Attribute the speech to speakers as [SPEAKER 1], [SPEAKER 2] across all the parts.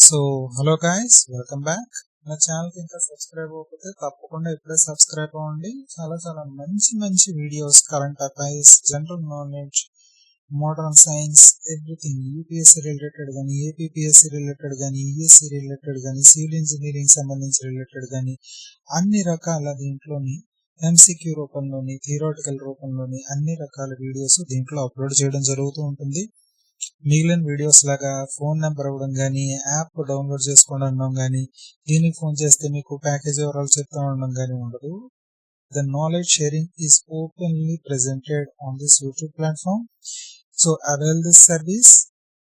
[SPEAKER 1] So hello guys, welcome back. నా channel కి ఇంకా సబ్స్క్రైబ్ అవ్వకపోతే తప్పకుండా ఇప్పుడే సబ్స్క్రైబ్ అవ్వండి. చాలా చాలా మంచి మంచి videos, current affairs, general knowledge, modern science, everything UPSC related కానీ, ఏపీపీఎస్సీ రిలేటెడ్ కానీ, ఈఎస్సీ రిలేటెడ్ కానీ, సివిల్ ఇంజనీరింగ్ సంబంధించి రిలేటెడ్ కానీ, అన్ని రకాల దీంట్లోని ఎంసీక్యూ రూపంలోని, థియరాటికల్ రూపంలోని అన్ని రకాల వీడియోస్ దీంట్లో అప్లోడ్ చేయడం జరుగుతూ ఉంటుంది. మిగిలిన వీడియోస్ లాగా ఫోన్ నెంబర్ ఇవ్వడం కానీ, యాప్ డౌన్లోడ్ చేసుకోవడం కానీ, దీనికి ఫోన్ చేస్తే మీకు ప్యాకేజ్ వివరాలు చెప్తూ ఉండడం కానీ ఉండదు. The knowledge sharing is openly presented on this YouTube platform. So avail this service.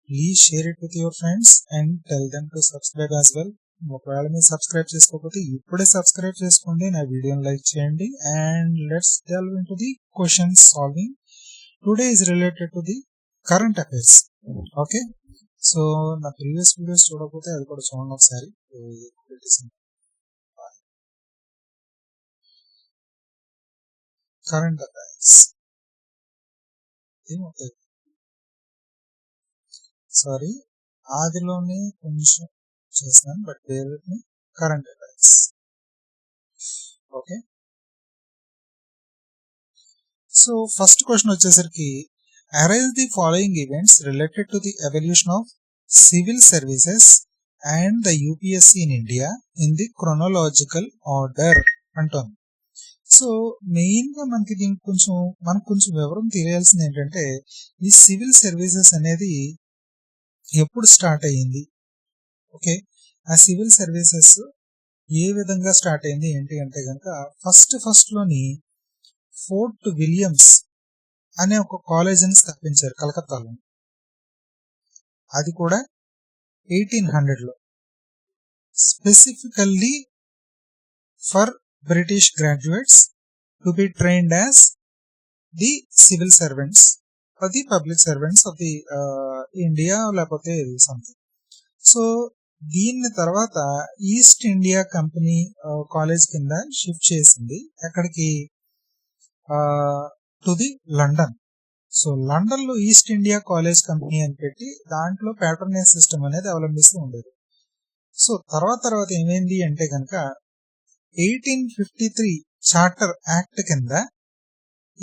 [SPEAKER 1] Please share it with your friends and tell them to subscribe as well. ఒకవేళ మీరు సబ్స్క్రైబ్ చేసుకోకపోతే ఇప్పుడే సబ్స్క్రైబ్ చేసుకోండి, నా వీడియోని లైక్ చేయండి. And let's delve into the question solving. Today is related to the current affairs. Okay, so నా previous videos చూడకపోతే అది కూడా చూడండి ఒకసారి. కరెంట్ అఫైర్స్ సారీ, ఆదిలోనే కొంచెం చేసినాను, బట్ వేరే current affairs. Okay, so first question వచ్చేసరికి, arrange the following events related to the evolution of civil services and the UPSC in India in the chronological order అంటాను. సో మెయిన్ గా మనకు కొంచెం వివరం తెలియాల్సింది ఏంటంటే, ఈ సివిల్ సర్వీసెస్ అనేది ఎప్పుడు స్టార్ట్ అయ్యింది. ఓకే, ఆ సివిల్ సర్వీసెస్ ఏ విధంగా స్టార్ట్ అయింది ఏంటి అంటే కనుక, ఫస్ట్ లోని ఫోర్ట్ విలియమ్స్ అనే ఒక కాలేజీని స్థాపించారు కలకత్తాలో. అది కూడా 1800లో, specifically for British graduates to be trained as the civil servants or the public servants of the India, లేకపోతే సంథింగ్. సో దీన్ని తర్వాత ఈస్ట్ ఇండియా కంపెనీ కాలేజ్ కింద షిఫ్ట్ చేసింది. ఎక్కడికి? To the London. So London లో ఈస్ట్ ఇండియా కాలేజ్ కంపెనీ అని పెట్టి దాంట్లో ప్యాట్రనేజ్ సిస్టమ్ అనేది అవలంబిస్తూ ఉండేది. సో తర్వాత ఏమైంది అంటే కనుక, 1853 చార్టర్ యాక్ట్ కింద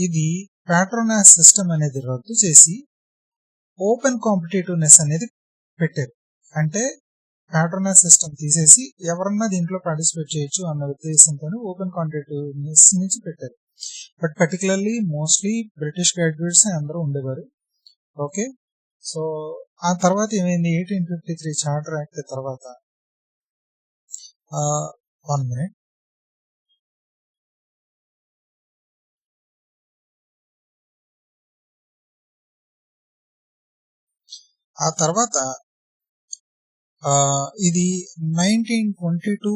[SPEAKER 1] ఇది ప్యాట్రనేజ్ సిస్టమ్ అనేది రద్దు చేసి ఓపెన్ కాంపిటేటివ్నెస్ అనేది పెట్టారు. అంటే ప్యాట్రనేజ్ సిస్టమ్ తీసేసి ఎవరన్నా దీంట్లో పార్టిసిపేట్ చేయొచ్చు అన్న ఉద్దేశంతో ఓపెన్ కాంపిటేటివ్నెస్ నుంచి పెట్టారు. But particularly mostly British graduates అందరూ ఉండేవారు. ఓకే, సో ఆ తర్వాత ఏమైంది, 1853 చార్టర్ యాక్ట్ తర్వాత 1 minute, ఆ తర్వాత ఇది 1922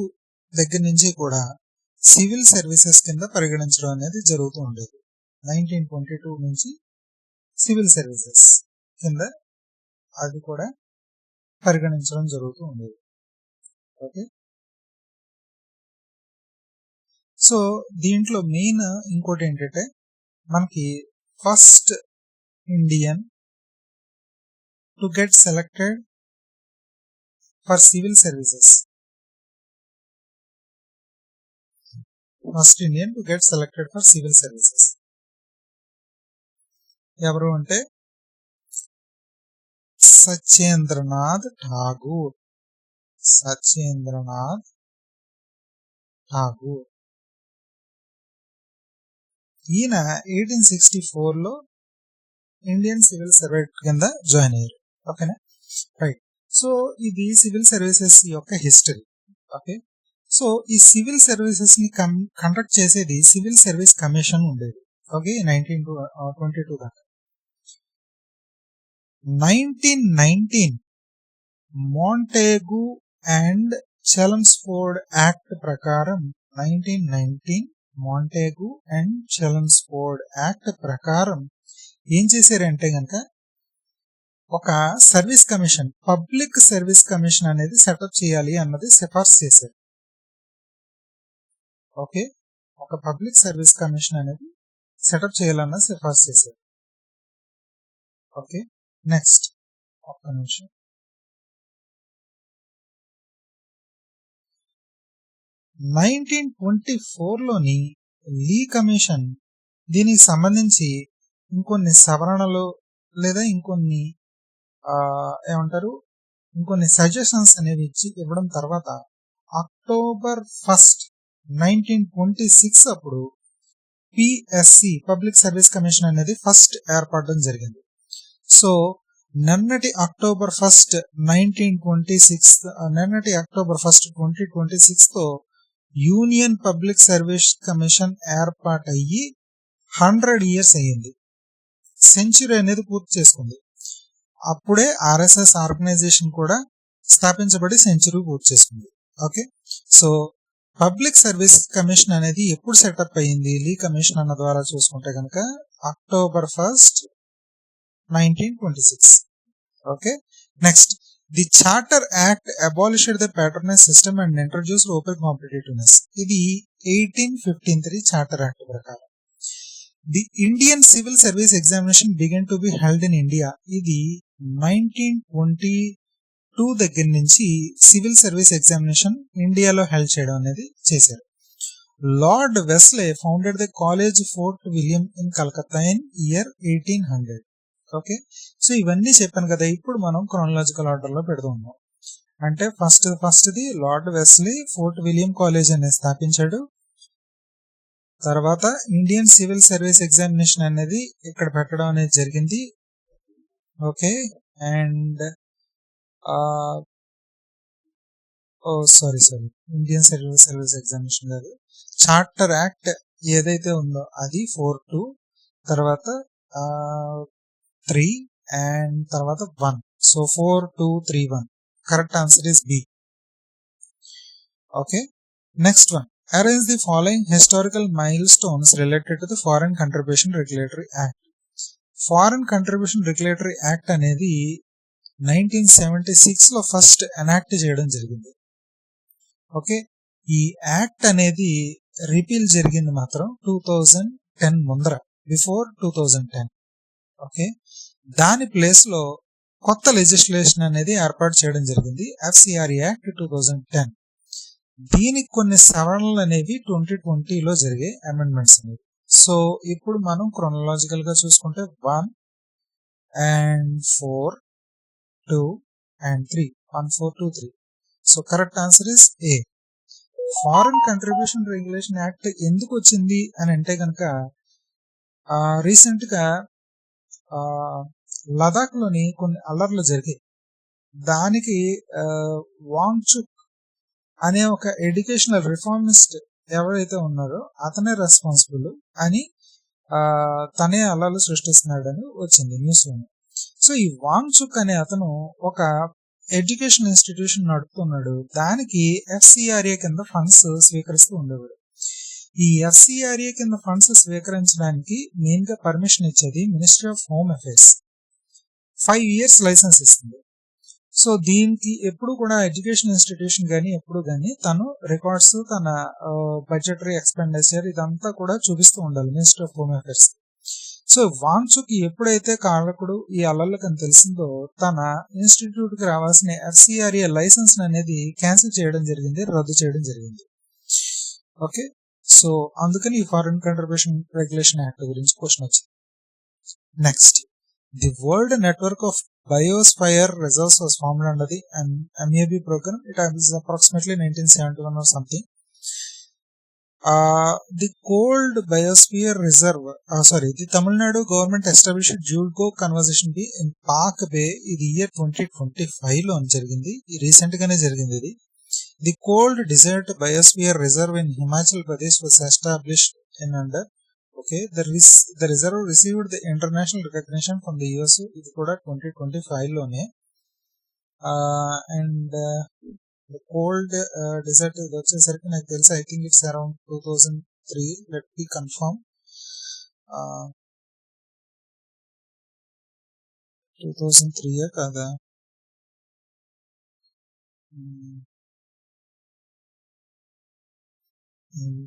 [SPEAKER 1] దగ్గర నుంచి కూడా సివిల్ సర్వీసెస్ కింద పరిగణించడం అనేది జరుగుతూ ఉండేది. 1922 నుంచి సివిల్ సర్వీసెస్ కింద అది కూడా పరిగణించడం జరుగుతూ ఉండేది. ఓకే, సో దీంట్లో మెయిన్ ఇంకోటి ఏంటంటే, మనకి first Indian to get selected for civil services, first Indian to get selected for civil services ఎవరు అంటే సత్యేంద్రనాథ్ ఠాగూర్. సత్యేంద్రనాథ్ ఠాగూర్ ఈయన 1864లో ఇండియన్ సివిల్ సర్వెంట్ కింద జాయిన్ అయ్యారు. ఓకేనా, రైట్. సో ఇది సివిల్ సర్వీసెస్ యొక్క హిస్టరీ. ఓకే, సో ఈ సివిల్ సర్వీసెస్ ని కండక్ట్ చేసేది సివిల్ సర్వీస్ కమిషన్ ఉండేది. ఓకే, 1922 దాకా. 1919 మాంటేగు అండ్ చెల్మ్స్ఫోర్డ్ యాక్ట్ ప్రకారం 1919 మాంటేగు అండ్ చెల్మ్స్ఫోర్డ్ యాక్ట్ ప్రకారం ఏం చేశారంటే గనక, ఒక service commission, public service commission అనేది సెటప్ చేయాలి అన్నది సిఫార్సు చేశారు. ఓకే, ఒక పబ్లిక్ సర్వీస్ కమిషన్ అనేది సెటప్ చేయాలన్నది సిఫార్సు చేశారు. ఓకే, నెక్స్ట్ ఒక్క నిమిషం. 1924లోని లీ కమిషన్ దీనికి సంబంధించి ఇంకొన్ని సవరణలు లేదా ఇంకొన్ని ఇంకొన్ని సజెషన్స్ అనేవి ఇవ్వడం తర్వాత అక్టోబర్ 1, 1926 అప్పుడు పిఎస్సి పబ్లిక్ సర్వీస్ కమిషన్ అనేది ఫస్ట్ ఏర్పడడం జరిగింది. సో నిన్నటి అక్టోబర్ 1, 2026 తో యూనియన్ పబ్లిక్ సర్వీస్ కమిషన్ ఏర్పాటయ్యి 100 years అయ్యింది. సెంచురీ అనేది పూర్తి చేసుకుంది. అప్పుడే ఆర్ఎస్ఎస్ ఆర్గనైజేషన్ కూడా స్థాపించబడి సెంచురీ పూర్తి చేసుకుంది. Okay, so public service commission అనేది ఎప్పుడు సెటప్ అయ్యింది లీ కమిషన్ అన్న ద్వారా చూసుకుంటే కనుక October 1, 1926. Okay, next the charter act abolished the patronize system and introduced open competitiveness. ఇది 1853 చార్టర్ యాక్ట్ ప్రకారం. The Indian civil service examination began to be held in India. ఇది 1922 దగ్గర నుంచి సివిల్ సర్వీస్ ఎగ్జామినేషన్ ఇండియాలో హెల్డ్ చేయడం అనేది చేశారు. Lord Wellesley founded the college Fort William in Calcutta in year 1800. Okay, so ఇవన్నీ చెప్పాను కదా. ఇప్పుడు మనం క్రోనలాజికల్ ఆర్డర్ లో పెడుతున్నాం. అంటే ఫస్ట్ది lord Wesley fort William college అనేది స్థాపించాడు. తర్వాత ఇండియన్ సివిల్ సర్వీస్ ఎగ్జామినేషన్ అనేది ఇక్కడ పెట్టడం అనేది జరిగింది. Okay, and sorry Indian civil service examination కాదు, చార్టర్ యాక్ట్ ఏదైతే ఉందో అది 4-2, తర్వాత 3 అండ్ తర్వాత 1. So 4-2-3-1. Correct answer is B. Okay, next one. Arrange the following historical milestones related to the Foreign Contribution Regulatory Act. Foreign Contribution Regulatory Act అనేది 1976 లో first enact చేయడం జరిగింది. ఓకే, ఈ యాక్ట్ అనేది రిపీల్ జరిగింది మాత్రం 2010 ముందర, బిఫోర్ 2010. ఓకే, దాని ప్లేస్ లో కొత్త లెజిస్లేషన్ అనేది ఏర్పాటు చేయడం జరిగింది, ఎఫ్సిఆర్ యాక్ట్ 2010. దీనికి కొన్ని సవరణలు అనేవి 2020లో జరిగే అమెండ్మెంట్స్ అనేవి. సో ఇప్పుడు మనం క్రోనలాజికల్ గా చూసుకుంటే 1 and 4, 2 and 3. 1, 4, 2, 3. So correct answer is a. Foreign contribution regulation act ఎందుకు వచ్చింది అని అంటే కనుక రీసెంట్ గా లదాఖ్ లోని కొన్ని అల్లర్లు జరిగాయి. దానికి వాంగ్చుక్ అనే ఒక ఎడ్యుకేషనల్ రిఫార్మిస్ట్ ఎవరైతే ఉన్నారో అతనే రెస్పాన్సిబుల్ అని తనే అల్లర్లు సృష్టిస్తున్నాడని వచ్చింది న్యూస్ లో. సో ఈ వాంగ్చుక్ అనే అతను ఒక ఎడ్యుకేషన్ ఇన్స్టిట్యూషన్ నడుపుతున్నాడు. దానికి ఎఫ్సిఆర్ఏ కింద ఫండ్స్ స్వీకరిస్తూ ఉండేవాడు. ఈ ఎఫ్సిఆర్ఏ కింద ఫండ్స్ స్వీకరించడానికి మెయిన్ గా పర్మిషన్ ఇచ్చేది ministry of home affairs. 5 years licence ఇస్తుంది. సో దీనికి ఎప్పుడు కూడా ఎడ్యుకేషన్ ఇన్స్టిట్యూషన్ కానీ ఎప్పుడు కానీ తను రికార్డ్స్, తన బడ్జెటరీ ఎక్స్పెండిచర్ ఇదంతా కూడా చూపిస్తూ ఉండాలి ministry of home affairs. So Wangchuk ఎప్పుడైతే కారకుడు ఈ అల్లర్లకు అని తెలిసిందో తన ఇన్స్టిట్యూట్ కి రావాల్సిన ఎఫ్సిఆర్ఏ లైసెన్స్ అనేది క్యాన్సిల్ చేయడం జరిగింది, రద్దు చేయడం జరిగింది. ఓకే, సో అందుకని ఈ ఫారిన్ కంట్రిబ్యూషన్ రెగ్యులేషన్ యాక్ట్ గురించి క్వశ్చన్ వచ్చింది. Next, the world network of biosphere reserves was formed under the MAB program. It was approximately 1971 or something. The Cold Biosphere Reserve, the Tamil Nadu government established Julco Conservation Bay in Park Bay ఇది year 2025 లో జరిగింది. Recent గానే జరిగింది ఇది. The Cold Desert Biosphere Reserve in Himachal Pradesh was established in under. Okay, the reserve received the international recognition from the US. ఇది కూడా 2025 లోనే. And the cold desert ఇది వచ్చేసరికి నాకు తెలుసు, I think it's around 2003. Let me confirm. 2003 కదా?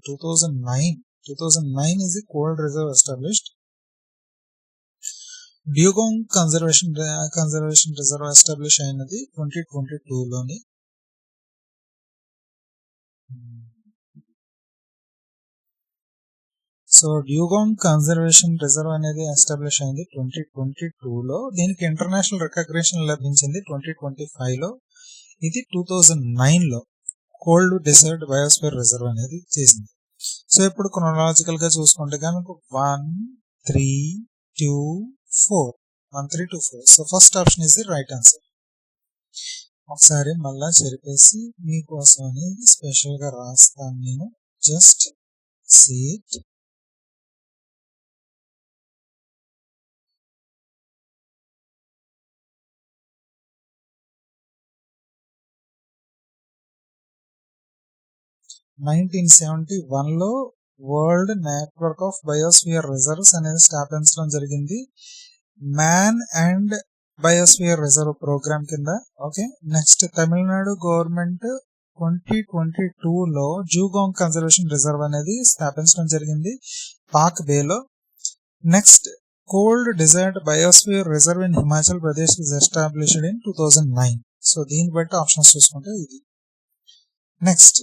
[SPEAKER 1] 2009 is the cold reserve established. Dugong Conservation Reserve established అయినది 2022 లోని. సో డ్యూగాంగ్ కన్జర్వేషన్ రిజర్వ్ అనేది ఎస్టాబ్లిష్ అయింది 2022లో. దీనికి ఇంటర్నేషనల్ రికగ్నిషన్ లభించింది 2025లో. ఇది 2009లో కోల్డ్ డెజర్ట్ బయోస్ఫియర్ రిజర్వ్ అనేది చేసింది. సో ఇప్పుడు క్రొనాలజికల్ గా చూసుకుంటే కనుక 1, 3, 2, 4 1, 3, 2, 4. So first option is the right answer. ఒకసారి మళ్ళా చెరిపేసి మీకోసం అనేది స్పెషల్ గా రాస్తాను నేను. Just see it. లో world network of biosphere reserves అనేది స్థాపించడం జరిగింది man and biosphere reserve program కింద. ఓకే, నెక్స్ట్ తమిళనాడు గవర్నమెంట్ 2022లో డ్యూగాంగ్ కన్జర్వేషన్ రిజర్వ్ అనేది స్థాపించడం జరిగింది పాక్ బేలో. Next cold desert biosphere reserve in Himachal Pradesh is established in 2009. So దీన్ని బట్టి ఆప్షన్స్ చూసుకుంటే ఇది. Next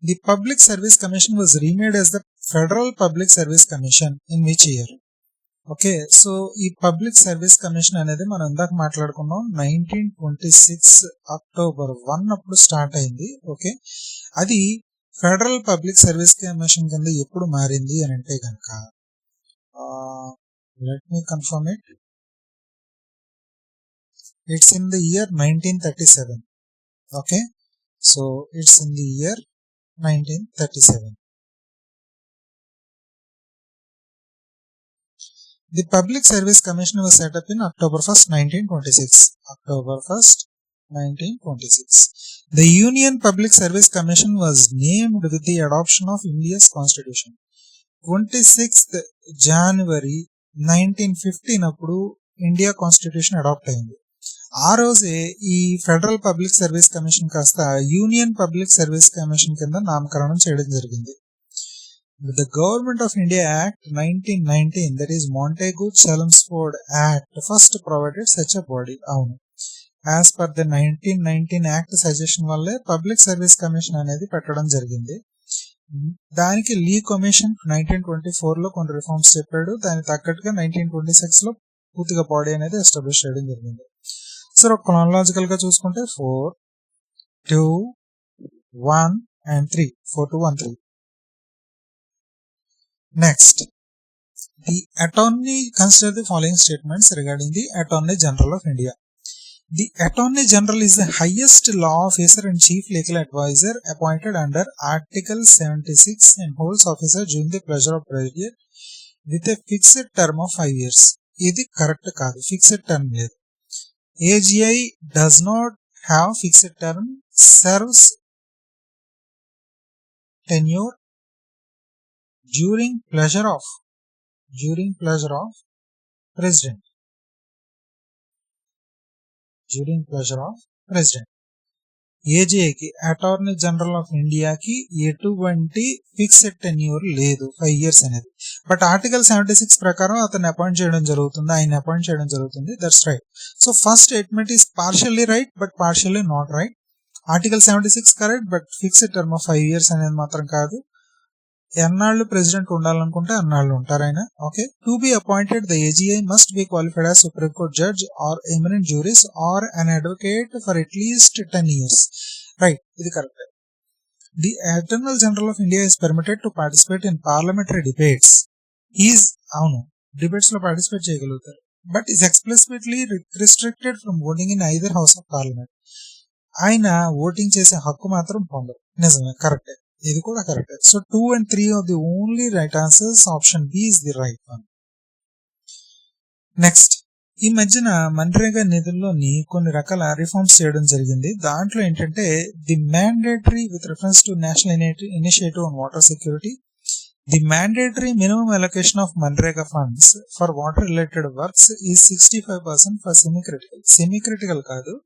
[SPEAKER 1] the public service commission was remade as the federal public service commission in which year? Okay, so ఈ public service commission అనేది మనం ఇందాక మాట్లాడుకున్నాం 1926 October 1 అప్పుడు స్టార్ట్ అయింది. ఓకే, అది ఫెడరల్ పబ్లిక్ సర్వీస్ కమిషన్ కింద ఎప్పుడు మారింది అని అంటే కనుక let me confirm it. It's in the year 1937. Okay, so it's in the year 1937. The Public Service Commission was set up in October 1st, 1926. October 1st, 1926. The Union Public Service Commission was named with the adoption of India's Constitution. 26th January 1915 అప్పుడు India constitution adapt అయింది. ఆ రోజే ఈ federal public service commission కాస్త union public service commission కింద నామకరణం చేయడం జరిగింది. The Government of India Act 1919, that is Montagu-Chelmsford Act, first provided such a body. అవును, as per the 1919 act suggestion వల్లే పబ్లిక్ సర్వీస్ కమిషన్ అనేది పెట్టడం జరిగింది. దానికి లీ కమిషన్ 1924లో కొన్ని రిఫార్మ్స్ చెప్పాడు. దానికి తగ్గట్టుగా 1926లో పూర్తిగా బాడీ అనేది ఎస్టాబ్లిష్ చేయడం జరిగింది. సో క్రోనాలజికల్ గా చూసుకుంటే 4, 2, 1 and 3. 4, 2, 1, 3. Next, the Attorney, consider the following statements regarding the Attorney General of India. The Attorney General is the highest law officer and chief legal advisor appointed under Article 76 and holds office during the pleasure of President with a fixed term of 5 years. ఇది correct కాదు, fixed term లేదు. AGI does not have fixed term, serves tenure during pleasure of president. ఏజీఐకి attorney general of ఇండియాకి ఎటువంటి fixed tenure లేదు, 5 years అనేది. But article 76 ప్రకారం అతన్ని అపాయింట్ చేయడం జరుగుతుంది. That's right. So first statement is partially right but partially not right. Article 76 correct but fixed term of 5 years అనేది మాత్రం కాదు. ఎన్నాళ్ళు ప్రెసిడెంట్ ఉండాలనుకుంటే అన్నాళ్ళు ఉంటారు ఆయన. Okay, to be appointed the AGI must be qualified as supreme court judge or eminent jurist or an advocate for at least 10 years. Right, ఇది correct. The attorney general of India is permitted to participate in parliamentary debates. అవును, debates లో participate చేయగలుగుతారు. But is explicitly restricted from voting in either house of parliament. ఆయన voting చేసే హక్కు మాత్రం పొందరు. నిజమే, కరెక్టే, ఇది కూడా correct. So 2 and 3 are the only right answers. Option B is the right one. Next, ఈ మధ్యన మన్రేగా నిధుల్లోని కొన్ని రకాల రిఫార్మ్స్ చేయడం జరిగింది. దాంట్లో ఏంటంటే the mandatory with reference to national initiative on water security, the mandatory minimum allocation of MNREGA funds for water related works is 65% for semi critical కాదు,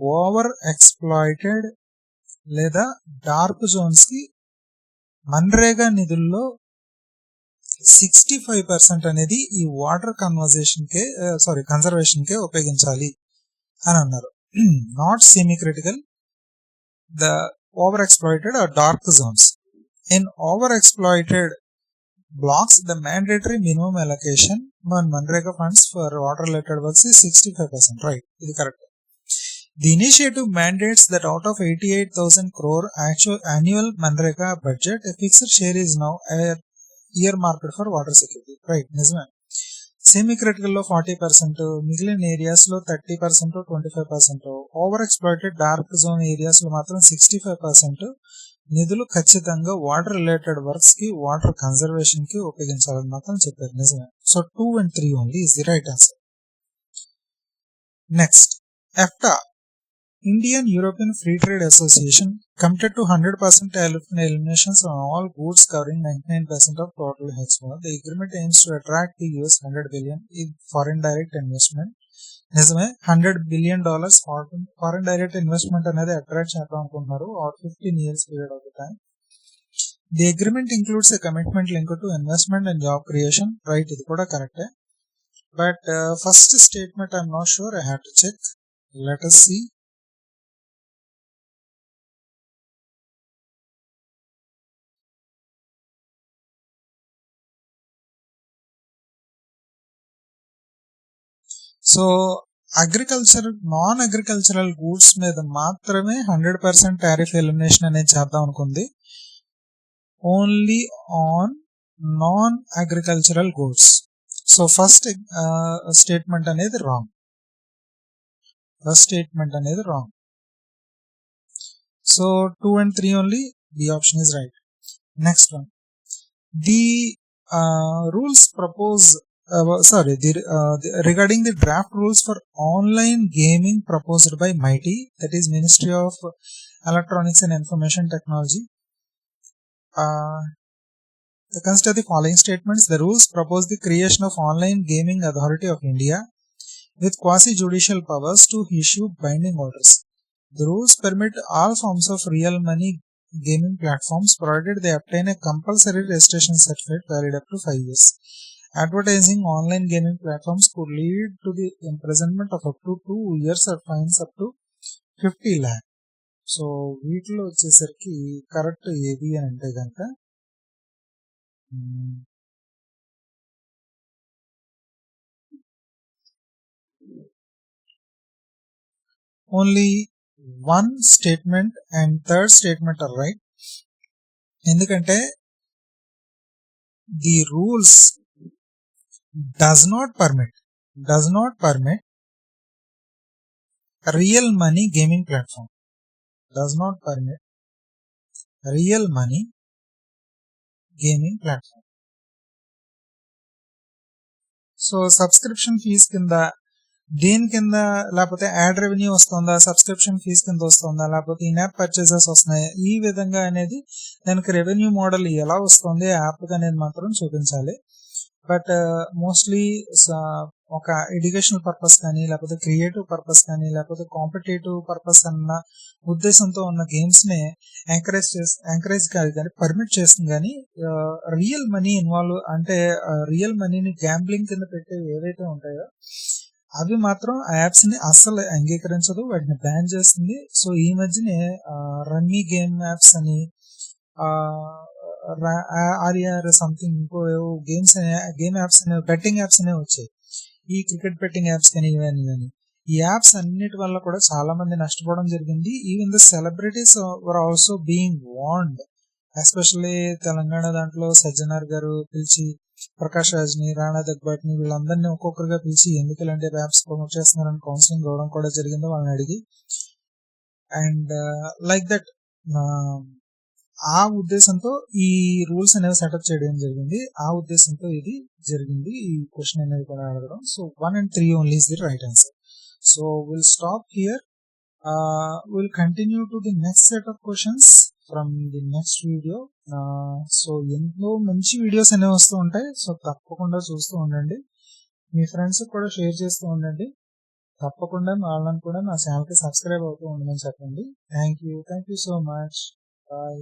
[SPEAKER 1] over exploited లేదా డార్క్ జోన్స్ కి మన్రేగా నిధుల్లో 65% అనేది ఈ వాటర్ కన్జర్వేషన్ కే ఉపయోగించాలి అని అన్నారు. Not semi critical, the over exploited or dark zones. In over exploited blocks the mandatory minimum allocation on Manrega funds for water related works is 65%. Right, ఇది correct. The initiative mandates that out of 88,000 crore actual annual Manrega budget, a fixed share is now earmarked for water security. Right, నిజమే. Semi critical లో 40%, మిగిలిన areas లో 30%, 25%, over exploited dark zone areas లో మాత్రం 65% నిధులు ఖచ్చితంగా water related works కి, water conservation కి ఉపయోగించాలని మాత్రం చెప్పారు. నిజమే. So 2 and 3 only is the right answer. Next, EFTA, Indian European Free Trade Association, committed to 100% eliminations on all goods covering 99% of total export. The agreement aims to attract the US $100 billion in foreign direct investment. నిజమే, $100 billion foreign direct investment అనేది attract చేద్దాం అనుకుంటున్నారు or 15 years period of the time. The agreement includes a commitment link to investment and job creation. Right, ఇది కూడా కరెక్టే. But first statement I'm not sure, I have to check. Let us see. So non agricultural goods మీద మాత్రమే 100% tariff elimination అనేది చేద్దాం అనుకుంది. Only on non agricultural goods. So first statement అనేది wrong. So 2 and 3 only, the option is right. Next one, the rules propose regarding the draft rules for online gaming proposed by MeitY, that is Ministry of Electronics and Information Technology, consider the following statements. The rules propose the creation of Online Gaming Authority of India with quasi-judicial powers to issue binding orders. The rules permit all forms of real money gaming platforms provided they obtain a compulsory registration certificate valid up to 5 years. Advertising online gaming platforms could lead to the imprisonment of up to 2 years or fines up to 50 lakh. So వీటిలో వచ్చేసరికి correct ఏది అని అంటే కనుక only 1 statement and 3rd statement are right. ఎందుకంటే the rules does not permit real money gaming platform. So subscription fees కింద దేని కింద, లేకపోతే యాడ్ రెవెన్యూ వస్తుందా, సబ్స్క్రిప్షన్ ఫీజ్ కింద వస్తుందా, లేకపోతే ఇన్ యాప్ పర్చేసెస్ వస్తున్నాయా, ఈ విధంగా అనేది దానికి రెవెన్యూ మోడల్ ఎలా వస్తుంది యాప్ అనేది మాత్రం చూపించాలి. బట్ మోస్ట్లీ ఒక ఎడ్యుకేషనల్ పర్పస్ కానీ, లేకపోతే క్రియేటివ్ పర్పస్ కానీ, లేకపోతే కాంపిటేటివ్ పర్పస్ అన్న ఉద్దేశంతో ఉన్న గేమ్స్ ని ఎంకరేజ్ కాదు కానీ పర్మిట్ చేస్తుంది. కానీ రియల్ మనీ ఇన్వాల్వ్ అంటే రియల్ మనీని గ్యాంబ్లింగ్ కింద పెట్టేవి ఏవైతే ఉంటాయో అవి మాత్రం ఆ యాప్స్ ని అస్సలు అంగీకరించదు, వాటిని బ్యాన్ చేస్తుంది. సో ఈ మధ్యనే రమ్మీ గేమ్ యాప్స్ అని, ఆర్ఆర్ సంథింగ్ ఇంకో గేమ్ యాప్స్ అనేవి, బెట్టింగ్ యాప్స్ అనేవి వచ్చాయి. ఈ క్రికెట్ బెట్టింగ్ యాప్స్ కానీ ఇవన్నీ కానీ ఈ యాప్స్ అన్నిటి వల్ల కూడా చాలా మంది నష్టపోవడం జరిగింది. Even the celebrities were also being warned. Especially Telangana దాంట్లో సజ్జనార్ గారు పిలిచి ప్రకాష్ రాజ్ని, రాణా దగ్బాట్ని వీళ్ళందరినీ ఒక్కొక్కరుగా పిలిచి ఎందుకు ఇలాంటి యాప్స్ ప్రమోట్ చేస్తున్నారని కౌన్సిలింగ్ ఇవ్వడం కూడా జరిగింది వాళ్ళని అడిగి. అండ్ లైక్ దట్ ఆ ఉద్దేశంతో ఈ రూల్స్ అనేవి సెటప్ చేయడం జరిగింది. ఆ ఉద్దేశంతో ఇది జరిగింది, ఈ క్వశ్చన్ అనేది కూడా అడగడం. So 1 and 3 only is the right answer. So will stop here. Will continue to the next set of questions from the next video. So ఎన్నో మంచి వీడియోస్ అనేవి వస్తూ ఉంటాయి. సో తప్పకుండా చూస్తూ ఉండండి, మీ ఫ్రెండ్స్ కూడా షేర్ చేస్తూ ఉండండి. తప్పకుండా వాళ్ళని కూడా నా ఛానల్కి సబ్స్క్రైబ్ అవుతూ ఉండమని చెప్పండి. Thank you so much. Bye.